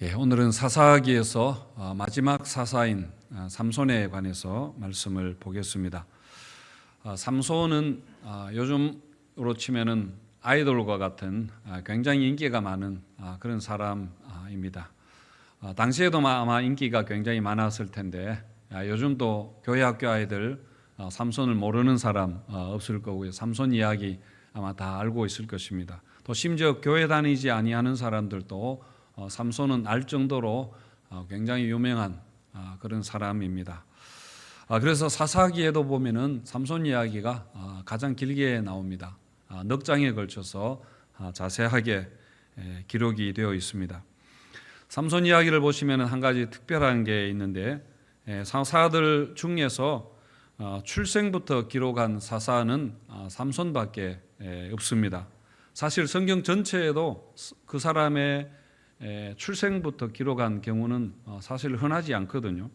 오늘은 사사기에서 마지막 사사인 삼손에 관해서 말씀을 보겠습니다. 삼손은 요즘으로 치면은 아이돌과 같은 굉장히 인기가 많은 그런 사람입니다. 당시에도 아마 인기가 굉장히 많았을 텐데 요즘도 교회 학교 아이들 삼손을 모르는 사람 없을 거고요. 삼손 이야기 아마 다 알고 있을 것입니다. 또 심지어 교회 다니지 아니하는 사람들도 삼손은 알 정도로 굉장히 유명한 그런 사람입니다. 그래서 사사기에도 보면은 삼손 이야기가 가장 길게 나옵니다. 넉 장에 걸쳐서 자세하게 기록이 되어 있습니다. 삼손 이야기를 보시면 한 가지 특별한 게 있는데 사사들 중에서 출생부터 기록한 사사는 삼손밖에 없습니다. 사실 성경 전체에도 그 사람의 출생부터 기록한 경우는 사실 흔하지 않거든요.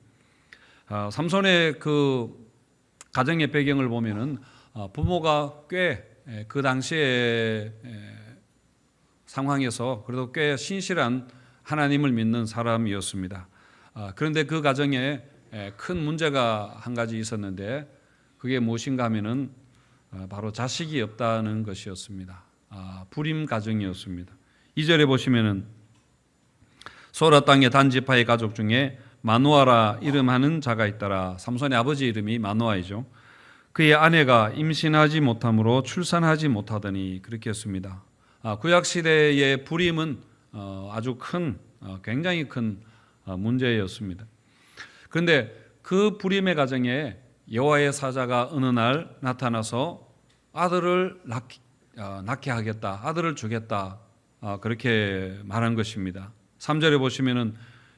삼손의 그 가정의 배경을 보면은 부모가 꽤 그 당시의 상황에서 그래도 꽤 신실한 하나님을 믿는 사람이었습니다. 그런데 그 가정에 큰 문제가 한 가지 있었는데 그게 무엇인가 하면은 바로 자식이 없다는 것이었습니다. 불임 가정이었습니다. 2절에 보시면은 소라 땅의 단지파의 가족 중에 마누아라 이름하는 자가 있더라. 삼손의 아버지 이름이 마누아이죠. 그의 아내가 임신하지 못함으로 출산하지 못하더니 그렇게 했습니다. 구약 시대의 불임은 아주 굉장히 큰 문제였습니다. 그런데 그 불임의 가정에 여호와의 사자가 어느 날 나타나서 아들을 낳게 하겠다, 아들을 주겠다, 그렇게 말한 것입니다. 3절에 보시면은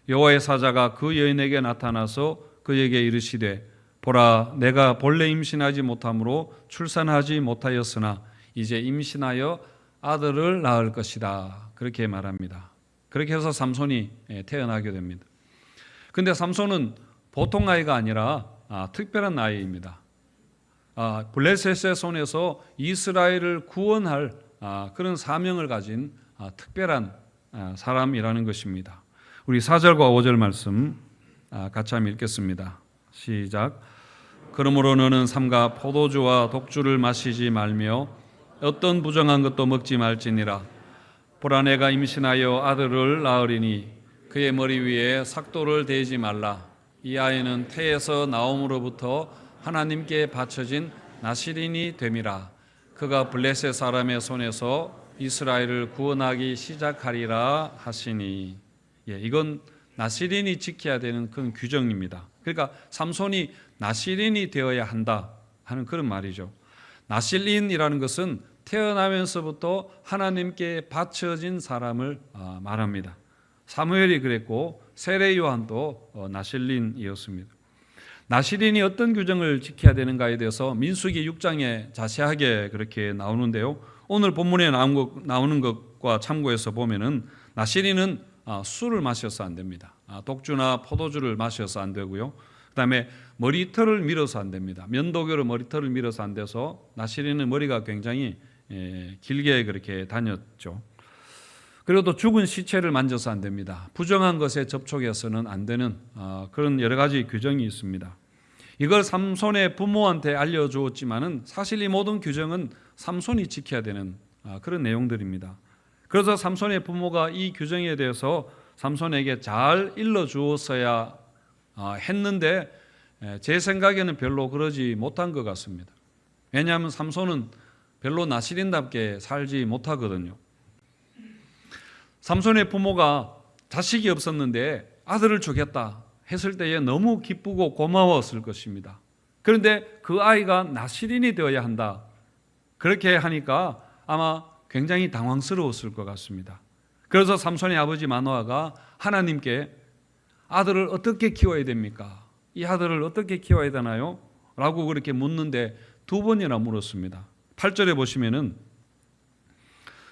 여호와의 사자가 그 여인에게 나타나서 그에게 이르시되 보라 내가 본래 임신하지 못함으로 출산하지 못하였으나 이제 임신하여 아들을 낳을 것이다. 그렇게 말합니다. 그렇게 해서 삼손이 태어나게 됩니다. 그런데 삼손은 보통 아이가 아니라 특별한 아이입니다. 블레셋의 손에서 이스라엘을 구원할 그런 사명을 가진 특별한 사람이라는 것입니다. 우리 4절과 5절 말씀 같이 한번 읽겠습니다. 시작. 그러므로 너는 삼가 포도주와 독주를 마시지 말며 어떤 부정한 것도 먹지 말지니라. 보라 내가 임신하여 아들을 낳으리니 그의 머리 위에 삭도를 대지 말라. 이 아이는 태에서 나옴으로부터 하나님께 바쳐진 나실인이 됨이라. 그가 블레셋 사람의 손에서 이스라엘을 구원하기 시작하리라 하시니. 이건 나실인이 지켜야 되는 그런 규정입니다. 그러니까 삼손이 나실인이 되어야 한다 하는 그런 말이죠. 나실인이라는 것은 태어나면서부터 하나님께 바쳐진 사람을 말합니다. 사무엘이 그랬고 세례 요한도 나실인이었습니다. 나실인이 어떤 규정을 지켜야 되는가에 대해서 민수기 6장에 자세하게 그렇게 나오는데요. 오늘 본문에 나오는 것과 참고해서 보면은 나실인은 술을 마셔서 안 됩니다. 독주나 포도주를 마셔서 안 되고요. 그다음에 머리털을 밀어서 안 됩니다. 면도교로 머리털을 밀어서 안 돼서 나실인은 머리가 굉장히 길게 그렇게 다녔죠. 그리고 또 죽은 시체를 만져서 안 됩니다. 부정한 것에 접촉해서는 안 되는 그런 여러 가지 규정이 있습니다. 이걸 삼손의 부모한테 알려주었지만은 사실 이 모든 규정은 삼손이 지켜야 되는 그런 내용들입니다. 그래서 삼손의 부모가 이 규정에 대해서 삼손에게 잘 일러주었어야 했는데 제 생각에는 별로 그러지 못한 것 같습니다. 왜냐하면 삼손은 별로 나실인답게 살지 못하거든요. 삼손의 부모가 자식이 없었는데 아들을 주겠다 했을 때에 너무 기쁘고 고마웠을 것입니다. 그런데 그 아이가 나실인이 되어야 한다 그렇게 하니까 아마 굉장히 당황스러웠을 것 같습니다. 그래서 삼손의 아버지 마노아가 하나님께 아들을 어떻게 키워야 됩니까? 이 아들을 어떻게 키워야 되나요? 라고 그렇게 묻는데 2번이나 물었습니다. 8절에 보시면은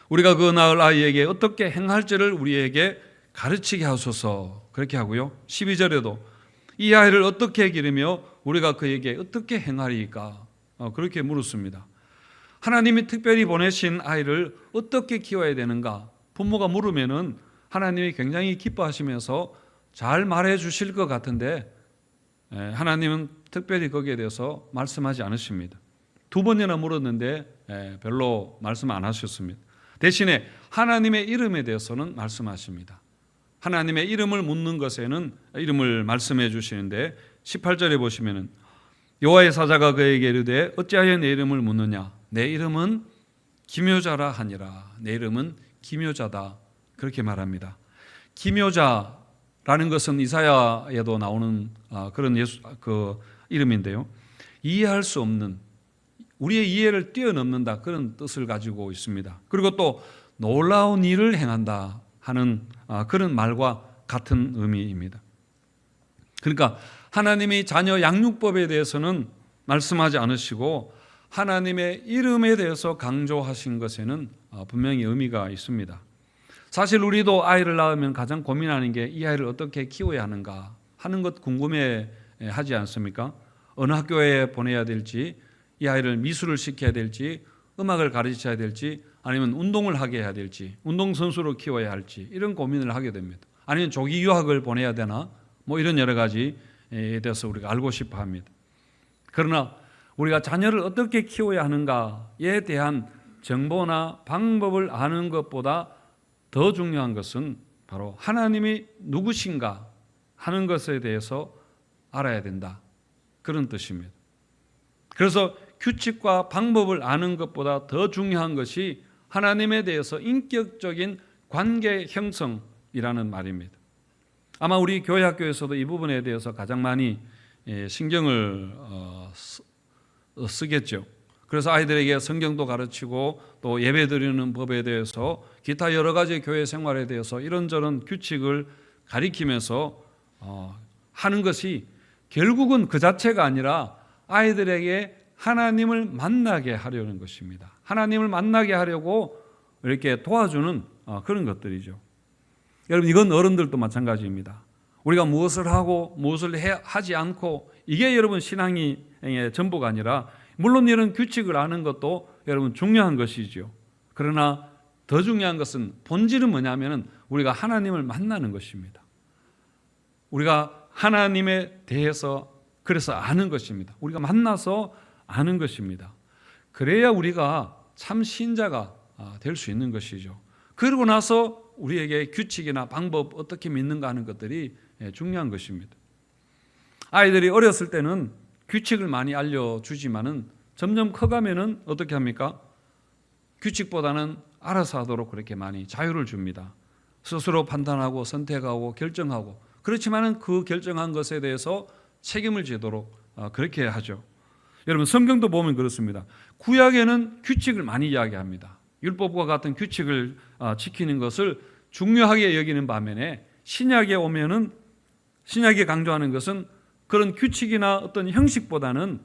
우리가 그 낳을 아이에게 어떻게 행할지를 우리에게 가르치게 하소서 그렇게 하고요. 12절에도 이 아이를 어떻게 기르며 우리가 그에게 어떻게 행하리까 그렇게 물었습니다. 하나님이 특별히 보내신 아이를 어떻게 키워야 되는가 부모가 물으면은 하나님이 굉장히 기뻐하시면서 잘 말해 주실 것 같은데 하나님은 특별히 거기에 대해서 말씀하지 않으십니다. 2번이나 물었는데 별로 말씀 안 하셨습니다. 대신에 하나님의 이름에 대해서는 말씀하십니다. 하나님의 이름을 묻는 것에는 이름을 말씀해 주시는데 18절에 보시면은 여호와의 사자가 그에게 이르되 어찌하여 내 이름을 묻느냐? 내 이름은 기묘자라 하니라. 내 이름은 기묘자다. 그렇게 말합니다. 기묘자라는 것은 이사야에도 나오는 그런 이름인데요. 이해할 수 없는, 우리의 이해를 뛰어넘는다, 그런 뜻을 가지고 있습니다. 그리고 또 놀라운 일을 행한다 하는 그런 말과 같은 의미입니다. 그러니까 하나님이 자녀 양육법에 대해서는 말씀하지 않으시고 하나님의 이름에 대해서 강조하신 것에는 분명히 의미가 있습니다. 사실 우리도 아이를 낳으면 가장 고민하는 게 이 아이를 어떻게 키워야 하는가 하는 것 궁금해 하지 않습니까? 어느 학교에 보내야 될지, 이 아이를 미술을 시켜야 될지, 음악을 가르쳐야 될지, 아니면 운동을 하게 해야 될지, 운동선수로 키워야 할지, 이런 고민을 하게 됩니다. 아니면 조기 유학을 보내야 되나, 이런 여러 가지에 대해서 우리가 알고 싶어 합니다. 그러나 우리가 자녀를 어떻게 키워야 하는가에 대한 정보나 방법을 아는 것보다 더 중요한 것은 바로 하나님이 누구신가 하는 것에 대해서 알아야 된다, 그런 뜻입니다. 그래서 규칙과 방법을 아는 것보다 더 중요한 것이 하나님에 대해서 인격적인 관계 형성이라는 말입니다. 아마 우리 교회 학교에서도 이 부분에 대해서 가장 많이 신경을 쓰겠죠. 그래서 아이들에게 성경도 가르치고 또 예배 드리는 법에 대해서 기타 여러 가지 교회 생활에 대해서 이런저런 규칙을 가리키면서 하는 것이 결국은 그 자체가 아니라 아이들에게 하나님을 만나게 하려는 것입니다. 하나님을 만나게 하려고 이렇게 도와주는 그런 것들이죠. 여러분, 이건 어른들도 마찬가지입니다. 우리가 무엇을 하고 무엇을 하지 않고, 이게 여러분 신앙의 전부가 아니라, 물론 이런 규칙을 아는 것도 여러분 중요한 것이죠. 그러나 더 중요한 것은, 본질은 뭐냐면 우리가 하나님을 만나는 것입니다. 우리가 하나님에 대해서 그래서 아는 것입니다. 우리가 만나서 아는 것입니다. 그래야 우리가 참 신자가 될 수 있는 것이죠. 그러고 나서 우리에게 규칙이나 방법, 어떻게 믿는가 하는 것들이 중요한 것입니다. 아이들이 어렸을 때는 규칙을 많이 알려주지만은 점점 커가면은 어떻게 합니까? 규칙보다는 알아서 하도록 그렇게 많이 자유를 줍니다. 스스로 판단하고 선택하고 결정하고, 그렇지만은 그 결정한 것에 대해서 책임을 지도록 그렇게 하죠. 여러분, 성경도 보면 그렇습니다. 구약에는 규칙을 많이 이야기합니다. 율법과 같은 규칙을 지키는 것을 중요하게 여기는 반면에 신약에 오면은, 신약이 강조하는 것은 그런 규칙이나 어떤 형식보다는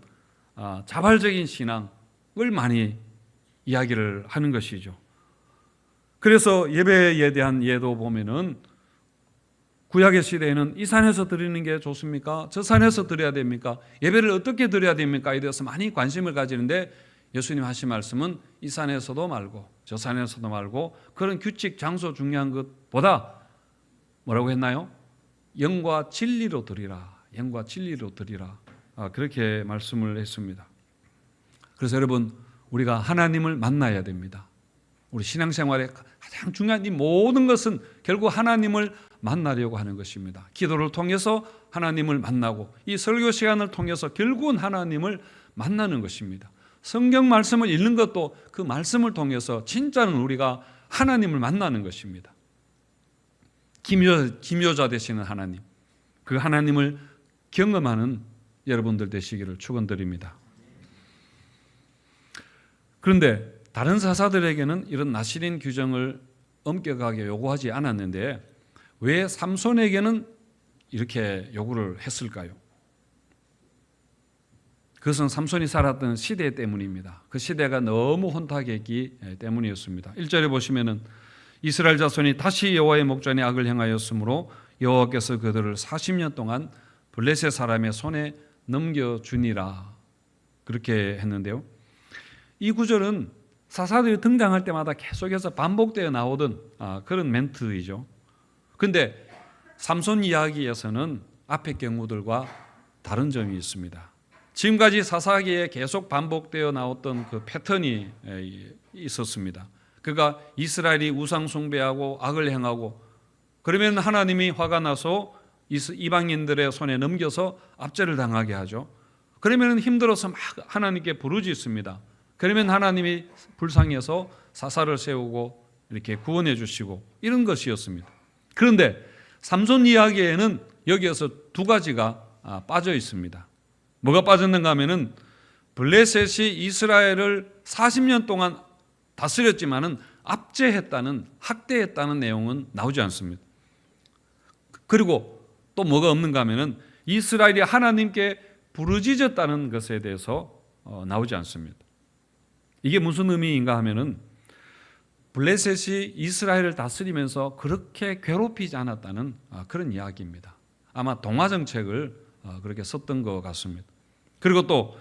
자발적인 신앙을 많이 이야기를 하는 것이죠. 그래서 예배에 대한 예도 보면은 구약의 시대에는 이 산에서 드리는 게 좋습니까? 저 산에서 드려야 됩니까? 예배를 어떻게 드려야 됩니까?에 대해서 많이 관심을 가지는데, 예수님 하신 말씀은 이 산에서도 말고 저 산에서도 말고, 그런 규칙, 장소 중요한 것보다 뭐라고 했나요? 영과 진리로 드리라. 영과 진리로 드리라. 그렇게 말씀을 했습니다. 그래서 여러분, 우리가 하나님을 만나야 됩니다. 우리 신앙생활에 가장 중요한 이 모든 것은 결국 하나님을 만나려고 하는 것입니다. 기도를 통해서 하나님을 만나고, 이 설교 시간을 통해서 결국은 하나님을 만나는 것입니다. 성경 말씀을 읽는 것도 그 말씀을 통해서 진짜는 우리가 하나님을 만나는 것입니다. 기묘자 되시는 하나님, 그 하나님을 경험하는 여러분들 되시기를 축원드립니다. 그런데 다른 사사들에게는 이런 나시린 규정을 엄격하게 요구하지 않았는데 왜 삼손에게는 이렇게 요구를 했을까요? 그것은 삼손이 살았던 시대 때문입니다. 그 시대가 너무 혼탁했기 때문이었습니다. 1절에 보시면은 이스라엘 자손이 다시 여호와의 목전에 악을 행하였으므로 여호와께서 그들을 40년 동안 블레셋 사람의 손에 넘겨주니라, 그렇게 했는데요. 이 구절은 사사들이 등장할 때마다 계속해서 반복되어 나오던 그런 멘트이죠. 근데 삼손 이야기에서는 앞의 경우들과 다른 점이 있습니다. 지금까지 사사기에 계속 반복되어 나왔던 그 패턴이 있었습니다. 그가 이스라엘이 우상 숭배하고 악을 행하고 그러면 하나님이 화가 나서 이방인들의 손에 넘겨서 압제를 당하게 하죠. 그러면 힘들어서 막 하나님께 부르짖습니다. 그러면 하나님이 불쌍해서 사사를 세우고 이렇게 구원해 주시고 이런 것이었습니다. 그런데 삼손 이야기에는 여기에서 두 가지가 빠져 있습니다. 뭐가 빠졌는가 하면은 블레셋이 이스라엘을 40년 동안 다스렸지만은 압제했다는, 학대했다는 내용은 나오지 않습니다. 그리고 또 뭐가 없는가 하면은 이스라엘이 하나님께 부르짖었다는 것에 대해서 나오지 않습니다. 이게 무슨 의미인가 하면은 블레셋이 이스라엘을 다스리면서 그렇게 괴롭히지 않았다는 그런 이야기입니다. 아마 동화 정책을 그렇게 썼던 것 같습니다. 그리고 또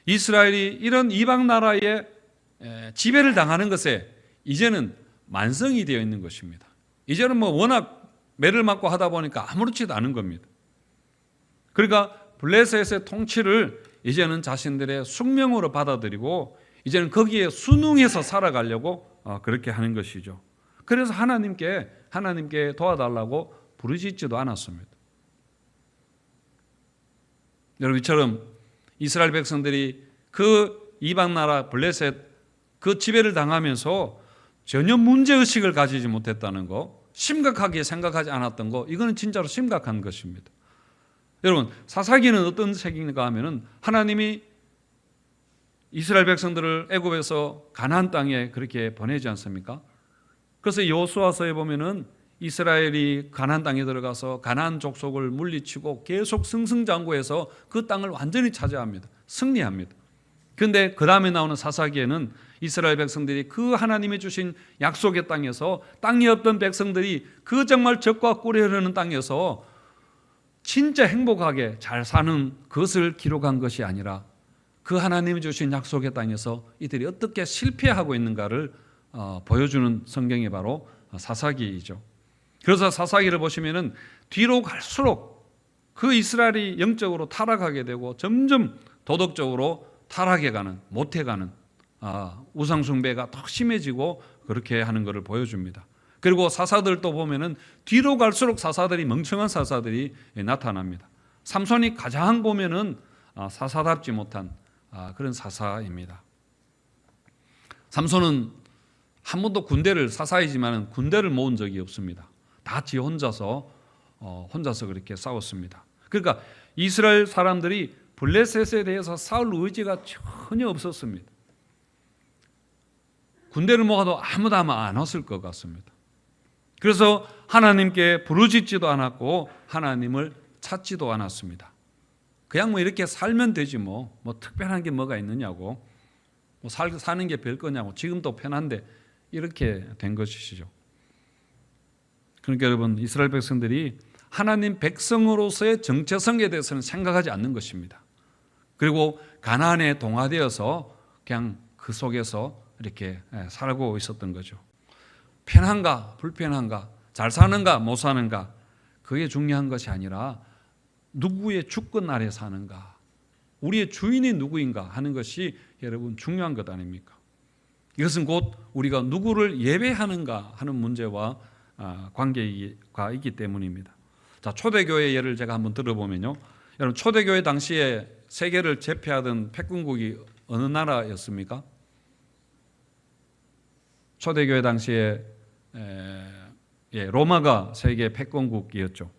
이스라엘이 이런 이방 나라에 지배를 당하는 것에 이제는 만성이 되어 있는 것입니다. 이제는 뭐 워낙 매를 맞고 하다 보니까 아무렇지도 않은 겁니다. 그러니까 블레셋의 통치를 이제는 자신들의 숙명으로 받아들이고 이제는 거기에 순응해서 살아가려고 그렇게 하는 것이죠. 그래서 하나님께 도와달라고 부르짖지도 않았습니다. 여러분, 이처럼 이스라엘 백성들이 그 이방 나라 블레셋 그 지배를 당하면서 전혀 문제의식을 가지지 못했다는 거, 심각하게 생각하지 않았던 거, 이거는 진짜로 심각한 것입니다. 여러분, 사사기는 어떤 책인가 하면은 하나님이 이스라엘 백성들을 애굽에서 가나안 땅에 그렇게 보내지 않습니까? 그래서 여호수아서에 보면은 이스라엘이 가나안 땅에 들어가서 가나안 족속을 물리치고 계속 승승장구해서 그 땅을 완전히 차지합니다. 승리합니다. 그런데 그 다음에 나오는 사사기에는 이스라엘 백성들이 그 하나님이 주신 약속의 땅에서 땅이 없던 백성들이 그 정말 적과 꿀이 흐르는 땅에서 진짜 행복하게 잘 사는 것을 기록한 것이 아니라 그 하나님이 주신 약속의 땅에서 이들이 어떻게 실패하고 있는가를 보여주는 성경이 바로 사사기이죠. 그래서 사사기를 보시면은 뒤로 갈수록 그 이스라엘이 영적으로 타락하게 되고 점점 도덕적으로 타락해가는, 못해가는 우상숭배가 더 심해지고 그렇게 하는 것을 보여줍니다. 그리고 사사들도 보면은 뒤로 갈수록 사사들이, 멍청한 사사들이 나타납니다. 삼손이 가장 보면은 사사답지 못한 그런 사사입니다. 삼손은 한 번도 군대를, 사사이지만 군대를 모은 적이 없습니다. 다 지 혼자서 그렇게 싸웠습니다. 그러니까 이스라엘 사람들이 블레셋에 대해서 싸울 의지가 전혀 없었습니다. 군대를 모아도 아무도 아마 안 왔을 것 같습니다. 그래서 하나님께 부르짖지도 않았고 하나님을 찾지도 않았습니다. 그냥 뭐 이렇게 살면 되지 뭐 특별한 게 뭐가 있느냐고, 사는 게 별 거냐고, 지금도 편한데 이렇게 된 것이죠. 그러니까 여러분, 이스라엘 백성들이 하나님 백성으로서의 정체성에 대해서는 생각하지 않는 것입니다. 그리고 가나안에 동화되어서 그냥 그 속에서 이렇게 살고 있었던 거죠. 편한가 불편한가, 잘 사는가 못 사는가, 그게 중요한 것이 아니라 누구의 주권 아래 사는가, 우리의 주인이 누구인가 하는 것이 여러분 중요한 것 아닙니까? 이것은 곧 우리가 누구를 예배하는가 하는 문제와 관계가 있기 때문입니다. 자, 초대교회 예를 제가 한번 들어보면요, 여러분, 초대교회 당시에 세계를 제패하던 패권국이 어느 나라였습니까? 초대교회 당시에 로마가 세계 패권국이었죠.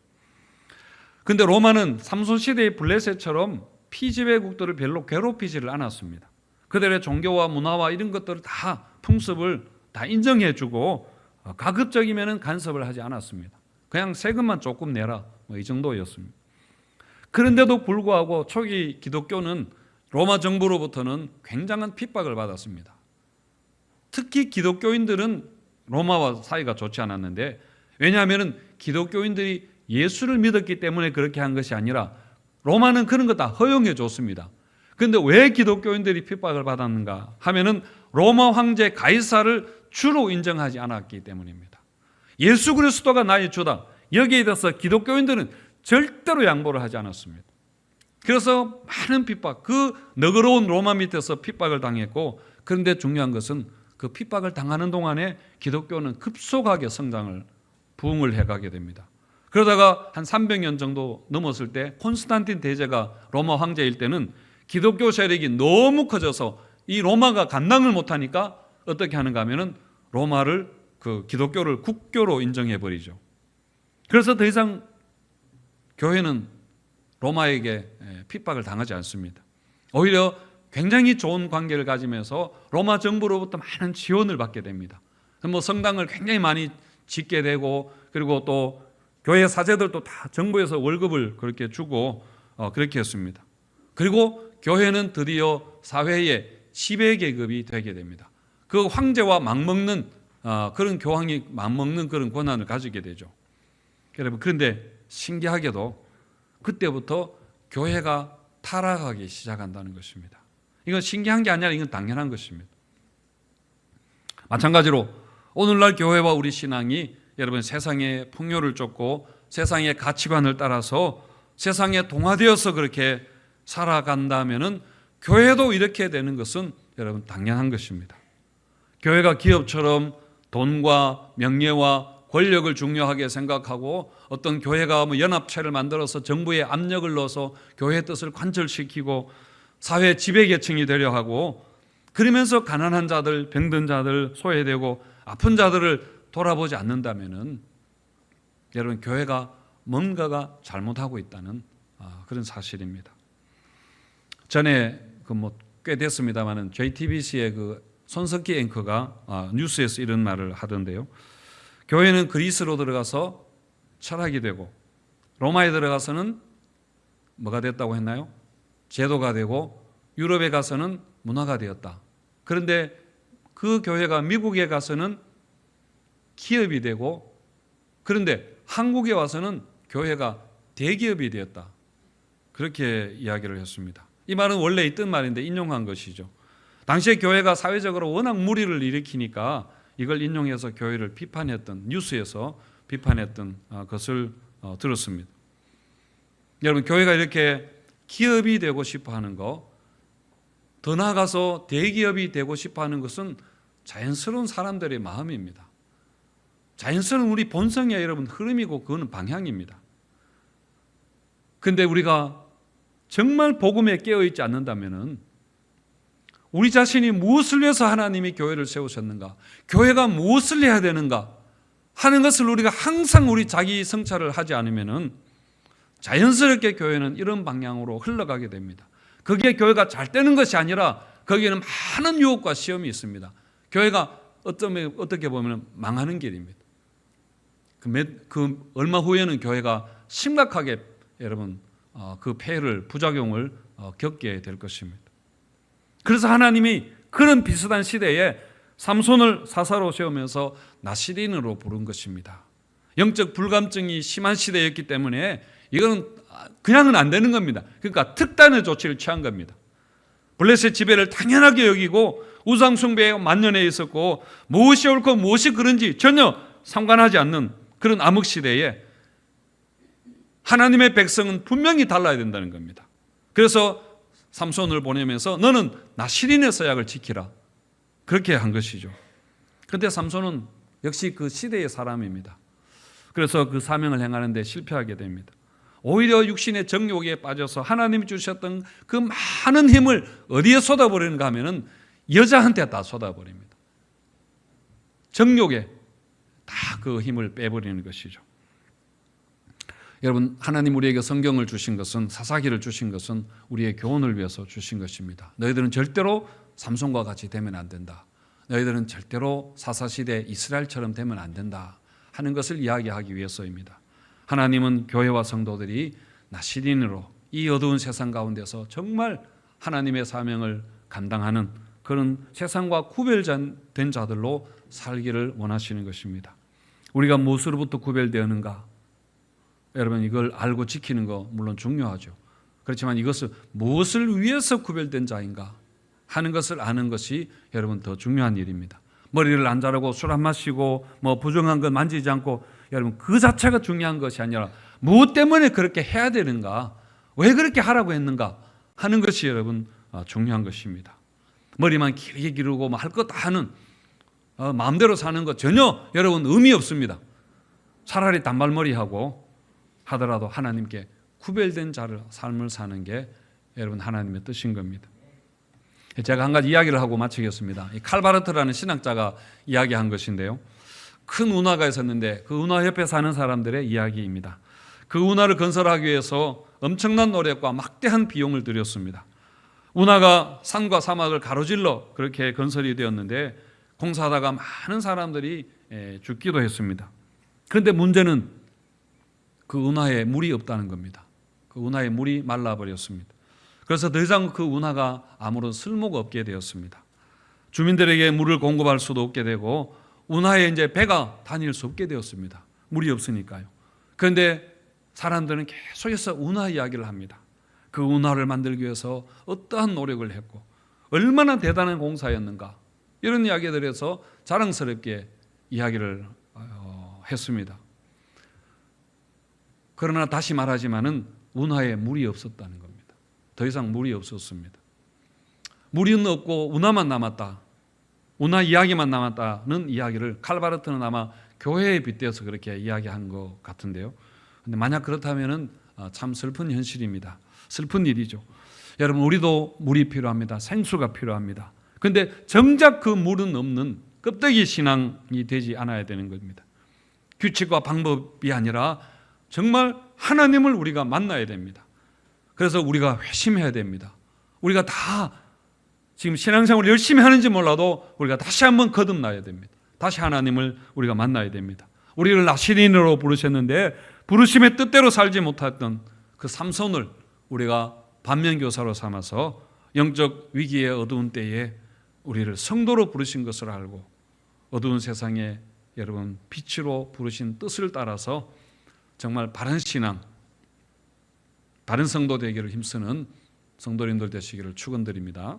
근데 로마는 삼손 시대의 블레셋처럼 피지배국들을 별로 괴롭히지를 않았습니다. 그들의 종교와 문화와 이런 것들을 다, 풍습을 다 인정해주고 가급적이면 간섭을 하지 않았습니다. 그냥 세금만 조금 내라, 이 정도였습니다. 그런데도 불구하고 초기 기독교는 로마 정부로부터는 굉장한 핍박을 받았습니다. 특히 기독교인들은 로마와 사이가 좋지 않았는데, 왜냐하면 기독교인들이 예수를 믿었기 때문에 그렇게 한 것이 아니라 로마는 그런 거 다 허용해 줬습니다. 그런데 왜 기독교인들이 핍박을 받았는가 하면은 로마 황제 가이사를 주로 인정하지 않았기 때문입니다. 예수 그리스도가 나의 주다. 여기에 대해서 기독교인들은 절대로 양보를 하지 않았습니다. 그래서 많은 핍박, 그 너그러운 로마 밑에서 핍박을 당했고, 그런데 중요한 것은 그 핍박을 당하는 동안에 기독교는 급속하게 성장을, 부흥을 해가게 됩니다. 그러다가 한 300년 정도 넘었을 때 콘스탄틴 대제가 로마 황제일 때는 기독교 세력이 너무 커져서 이 로마가 감당을 못하니까 어떻게 하는가 하면은 로마를, 그 기독교를 국교로 인정해버리죠. 그래서 더 이상 교회는 로마에게 핍박을 당하지 않습니다. 오히려 굉장히 좋은 관계를 가지면서 로마 정부로부터 많은 지원을 받게 됩니다. 뭐 성당을 굉장히 많이 짓게 되고, 그리고 또 교회 사제들도 다 정부에서 월급을 그렇게 주고 그렇게 했습니다. 그리고 교회는 드디어 사회의 지배계급이 되게 됩니다. 그 황제와 맞먹는 그런 교황이 맞먹는 그런 권한을 가지게 되죠. 여러분, 그런데 신기하게도 그때부터 교회가 타락하기 시작한다는 것입니다. 이건 신기한 게 아니라 이건 당연한 것입니다. 마찬가지로 오늘날 교회와 우리 신앙이 여러분 세상의 풍요를 쫓고 세상의 가치관을 따라서 세상에 동화되어서 그렇게 살아간다면은 교회도 이렇게 되는 것은 여러분 당연한 것입니다. 교회가 기업처럼 돈과 명예와 권력을 중요하게 생각하고 어떤 교회가 뭐 연합체를 만들어서 정부에 압력을 넣어서 교회의 뜻을 관철시키고 사회 지배계층이 되려 하고, 그러면서 가난한 자들, 병든 자들, 소외되고 아픈 자들을 돌아보지 않는다면은 여러분 교회가 뭔가가 잘못하고 있다는 그런 사실입니다. 전에 꽤 됐습니다만은 JTBC의 그 손석희 앵커가 뉴스에서 이런 말을 하던데요. 교회는 그리스로 들어가서 철학이 되고 로마에 들어가서는 뭐가 됐다고 했나요? 제도가 되고 유럽에 가서는 문화가 되었다. 그런데 그 교회가 미국에 가서는 기업이 되고, 그런데 한국에 와서는 교회가 대기업이 되었다. 그렇게 이야기를 했습니다. 이 말은 원래 있던 말인데 인용한 것이죠. 당시에 교회가 사회적으로 워낙 무리를 일으키니까 이걸 인용해서 교회를 비판했던, 뉴스에서 비판했던 것을 들었습니다. 여러분, 교회가 이렇게 기업이 되고 싶어 하는 거, 더 나아가서 대기업이 되고 싶어 하는 것은 자연스러운 사람들의 마음입니다. 자연스러운 우리 본성의 여러분 흐름이고 그거는 방향입니다. 그런데 우리가 정말 복음에 깨어있지 않는다면은 우리 자신이 무엇을 위해서 하나님이 교회를 세우셨는가, 교회가 무엇을 해야 되는가 하는 것을 우리가 항상 우리 자기 성찰을 하지 않으면은 자연스럽게 교회는 이런 방향으로 흘러가게 됩니다. 그게 교회가 잘 되는 것이 아니라 거기에는 많은 유혹과 시험이 있습니다. 교회가 어떻게 보면 망하는 길입니다. 그 얼마 후에는 교회가 심각하게 여러분 그 폐해를, 부작용을 겪게 될 것입니다. 그래서 하나님이 그런 비슷한 시대에 삼손을 사사로 세우면서 나시린으로 부른 것입니다. 영적 불감증이 심한 시대였기 때문에 이거는 그냥은 안 되는 겁니다. 그러니까 특단의 조치를 취한 겁니다. 블레셋 지배를 당연하게 여기고 우상 숭배에 만연해 있었고 무엇이 옳고 무엇이 그른지 전혀 상관하지 않는 그런 암흑 시대에 하나님의 백성은 분명히 달라야 된다는 겁니다. 그래서 삼손을 보내면서 너는 나시린의 서약을 지키라, 그렇게 한 것이죠. 그런데 삼손은 역시 그 시대의 사람입니다. 그래서 그 사명을 행하는데 실패하게 됩니다. 오히려 육신의 정욕에 빠져서 하나님이 주셨던 그 많은 힘을 어디에 쏟아버리는가 하면은 여자한테 다 쏟아버립니다. 정욕에 다 그 힘을 빼버리는 것이죠. 여러분, 하나님 우리에게 성경을 주신 것은, 사사기를 주신 것은 우리의 교훈을 위해서 주신 것입니다. 너희들은 절대로 삼손과 같이 되면 안 된다. 너희들은 절대로 사사시대 이스라엘처럼 되면 안 된다 하는 것을 이야기하기 위해서입니다. 하나님은 교회와 성도들이 나시린으로 이 어두운 세상 가운데서 정말 하나님의 사명을 감당하는 그런 세상과 구별된 자들로 살기를 원하시는 것입니다. 우리가 무엇으로부터 구별되었는가? 여러분, 이걸 알고 지키는 거 물론 중요하죠. 그렇지만 이것을 무엇을 위해서 구별된 자인가 하는 것을 아는 것이 여러분 더 중요한 일입니다. 머리를 안 자르고 술 안 마시고 뭐 부정한 것 만지지 않고, 여러분 그 자체가 중요한 것이 아니라 무엇 때문에 그렇게 해야 되는가, 왜 그렇게 하라고 했는가 하는 것이 여러분 중요한 것입니다. 머리만 길게 기르고 할 것 다 하는, 마음대로 사는 것 전혀 여러분 의미 없습니다. 차라리 단발머리하고 하더라도 하나님께 구별된 삶을 사는 게 여러분 하나님의 뜻인 겁니다. 제가 한 가지 이야기를 하고 마치겠습니다. 이 칼바르트라는 신학자가 이야기한 것인데요, 큰 운하가 있었는데 그 운하 옆에 사는 사람들의 이야기입니다. 그 운하를 건설하기 위해서 엄청난 노력과 막대한 비용을 들였습니다. 운하가 산과 사막을 가로질러 그렇게 건설이 되었는데 공사하다가 많은 사람들이 죽기도 했습니다. 그런데 문제는 그 운하에 물이 없다는 겁니다. 그 운하에 물이 말라버렸습니다. 그래서 더 이상 그 운하가 아무런 쓸모가 없게 되었습니다. 주민들에게 물을 공급할 수도 없게 되고 운하에 이제 배가 다닐 수 없게 되었습니다. 물이 없으니까요. 그런데 사람들은 계속해서 운하 이야기를 합니다. 그 운하를 만들기 위해서 어떠한 노력을 했고 얼마나 대단한 공사였는가, 이런 이야기들에서 자랑스럽게 이야기를 했습니다. 그러나 다시 말하지만은 운하에 물이 없었다는 겁니다. 더 이상 물이 없었습니다. 물이 없고 운하만 남았다, 운하 이야기만 남았다는 이야기를 칼바르트는 아마 교회에 빗대어서 그렇게 이야기한 것 같은데요. 근데 만약 그렇다면은 참 슬픈 현실입니다. 슬픈 일이죠. 여러분, 우리도 물이 필요합니다. 생수가 필요합니다. 그런데 정작 그 물은 없는 껍데기 신앙이 되지 않아야 되는 겁니다. 규칙과 방법이 아니라 정말 하나님을 우리가 만나야 됩니다. 그래서 우리가 회심해야 됩니다. 우리가 다 지금 신앙생활을 열심히 하는지 몰라도 우리가 다시 한번 거듭나야 됩니다. 다시 하나님을 우리가 만나야 됩니다. 우리를 나시린으로 부르셨는데 부르심의 뜻대로 살지 못했던 그 삼손을 우리가 반면교사로 삼아서 영적 위기의 어두운 때에 우리를 성도로 부르신 것을 알고 어두운 세상에 여러분 빛으로 부르신 뜻을 따라서 정말 바른 신앙, 바른 성도 되기를 힘쓰는 성도님들 되시기를 축원드립니다.